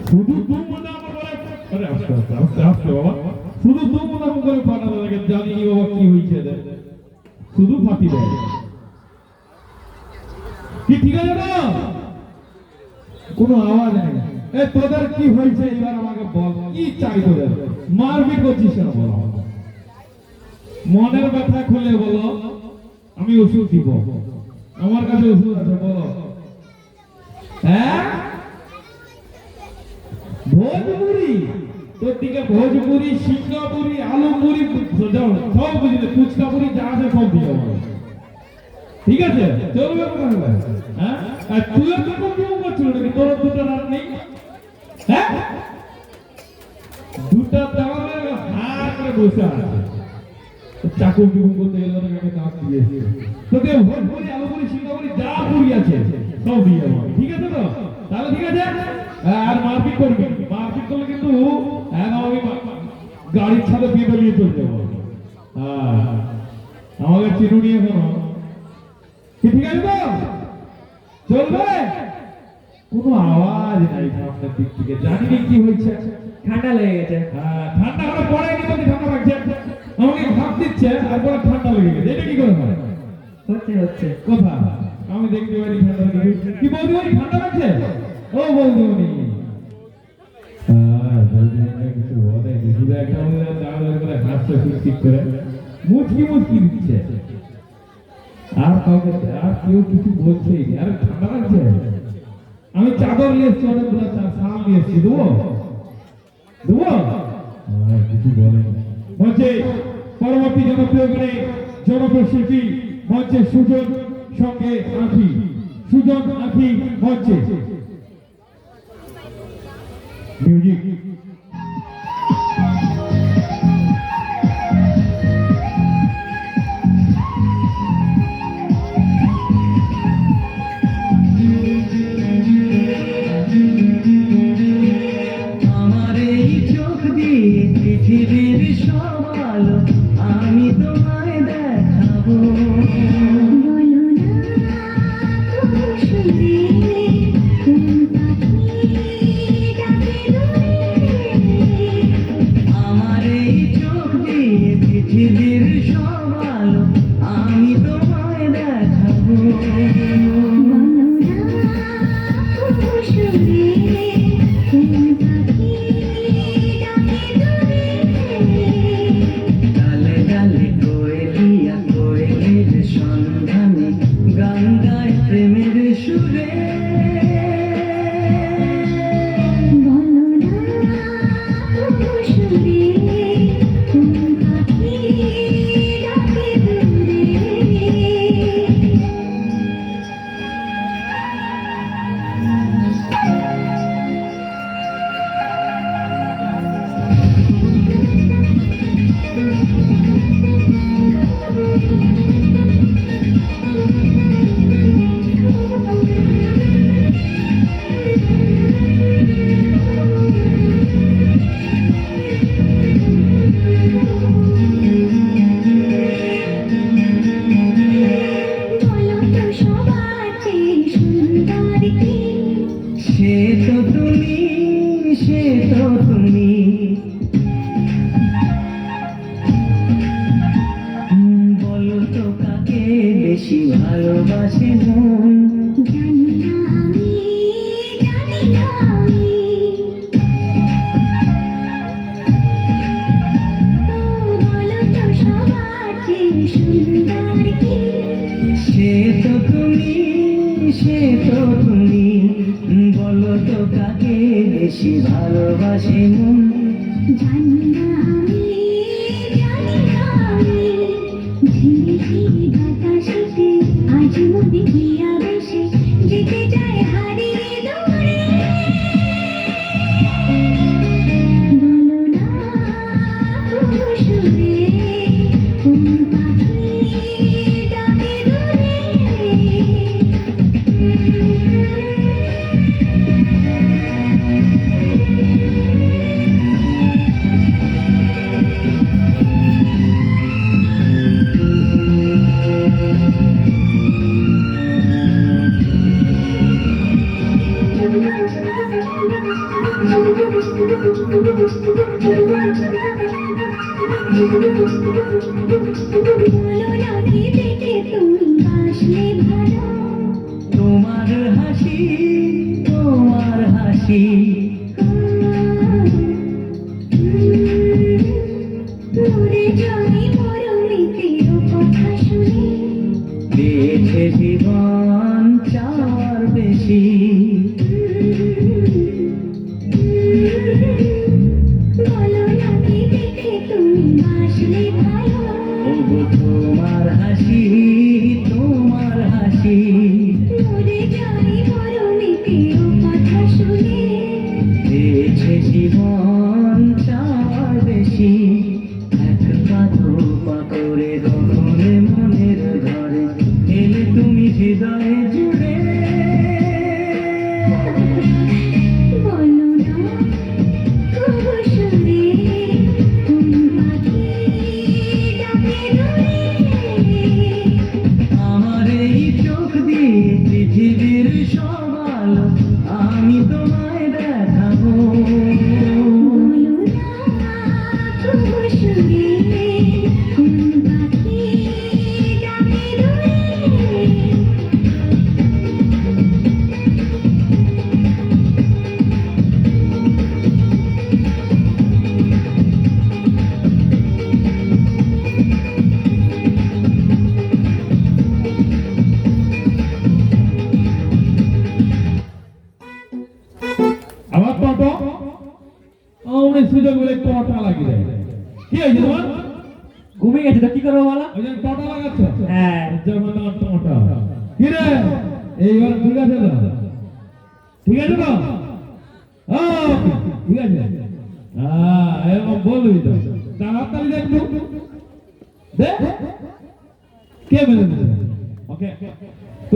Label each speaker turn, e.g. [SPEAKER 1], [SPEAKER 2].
[SPEAKER 1] শুধু দুমদাম করে আরে আস্তে আস্তে আস্তে আস্তে বাবা শুধু দুমদাম করে ফাটাতে লাগে জানি কি বাবা কি হইছে রে শুধু ফাটি দেয় কি ঠিক আছে না কোনো আওয়াজ নাই এ তোদের কি হইছে এবার আমাকে বল কি চাই তোদের মারপিট করছিস না বল মনের ব্যথা খুলে বলো আমি ওষুধ দিব আমার কাছে ওষুধ আছে বলো হ্যাঁ ভোজপুরি তোর দিকে ভোজপুরি সিঙ্গাপুরি আলুপুরি সব বুঝলে ফুচকাপুরি যা আছে সব দিয়ে ঠিক আছে চলবে তাহলে হ্যাঁ আর তুই তো কেমন করছিস নাকি তোর দুটো রাত নেই হ্যাঁ দুটো দাঁড়ালে হাত করে বসে আছে চাকু বিকুম করতে গেলে তোকে দাঁত দিয়েছে তোকে ভোজপুরি আলুপুরি সিঙ্গাপুরি যা পুরি আছে সব দিয়ে দেবো ঠিক আছে তো তাহলে ঠিক আছে আর মারপিট করবি মারপিট করলে কিন্তু আমি গাড়ির ছাদে দিয়ে বেরিয়ে চলে যাবো আমাকে চিনুনি এখনো কি ঠিক আছে তো চলবে কোনো আওয়াজ নাই সামনের দিক থেকে জানি না কি হয়েছে
[SPEAKER 2] ঠান্ডা লেগে গেছে
[SPEAKER 1] ঠান্ডা করে পড়েনি বলে ঠান্ডা লাগছে আমাকে ভাব দিচ্ছে আর পরে ঠান্ডা লেগে গেছে এটা কি করে হয়
[SPEAKER 2] হচ্ছে
[SPEAKER 1] কথা আমি দেখতে পারি ঠান্ডা লেগে কি বলদি ভাই ঠান্ডা লাগছে ও বলদি উনি বলদি কিছু বলে কিছু একটা আমাদের দাঁড়া করে হাসছে ঠিক করে মুচকি দিচ্ছে আর কাউকে আর কেউ কিছু বলছে আর ঠান্ডা লাগছে আমি চাদর নিয়ে এসছি অনেকগুলো শাল নিয়ে এসছি দেবো কিছু বলে বলছে পরবর্তী জনপ্রিয় গানে জনপ্রিয় শিল্পী মঞ্চে সুজন সঙ্গে আঁখি সুজন আঁখি মঞ্চে মিউজিক
[SPEAKER 2] পৃথিবীর সব আলো আমি তোমায় দেখাবো বলো না শুনে আমার এই চোখ দিয়ে পৃথিবীর সব আলো আমি তোমায় দেখাবো প্রেমের সুরে সে তো তুমি বলো তো কাকে বেশি ভালোবাসে মন জানি না আমি বলো তো সবার চেয়ে সুন্দর কি সে তো তুমি বলো তো কাকে বেশি ভালোবাসে মন জানি না আমি ঝিরিঝিরি বাতাসেতে আজ মনে কি আবেশে যেতে যায় হারিয়ে দূরে বলো না সুরে কোন পাখি ডাকে দূরে বলো না কি পেটে তুমি বাসলে ভালো
[SPEAKER 3] তোমার হাসি তোমার হাসি
[SPEAKER 2] মরে যাই মরমিতেও কথা শুনি
[SPEAKER 3] পেয়েছে জীবন চাওয়ার বেশি
[SPEAKER 2] বলো না কি পেটে তুমি বাসলে ভালো
[SPEAKER 3] ওগো তোমার হাসি তোমার হাসি
[SPEAKER 2] মরে যাই মরমিতেও কথা শুনি
[SPEAKER 3] পেয়েছে জীবন চাওয়ার বেশি এক পা দু পা করে গগনে মনের ঘরে এলে তুমি হৃদয়ে জুড়ে
[SPEAKER 2] বলো না খুব সুরে কোন পাখি ডাকে দূরে
[SPEAKER 3] আমার এই চোখ দিয়ে পৃথিবীর সব আলো আমি তোমায় দেখাবো
[SPEAKER 2] বলো না খুব সুরে কোন পাখি ডাকে দূরে
[SPEAKER 1] আমার টটো অমনি সুযোগ বলে টটা লাগিয়ে দেয় কি হয়েছে তোমার
[SPEAKER 3] ঘুমিয়ে গেছে তো কি করবো বলো
[SPEAKER 1] ওই জন্য টটা লাগাচ্ছ
[SPEAKER 3] হ্যাঁ
[SPEAKER 1] যেমন আমার টটা কি রে এইবার ঠিক আছে তো ঠিক আছে তো ও ঠিক আছে হ্যাঁ এরকম বলবি তো তাড়াতাড়ি দেখবো দেখ কে মেনে ওকে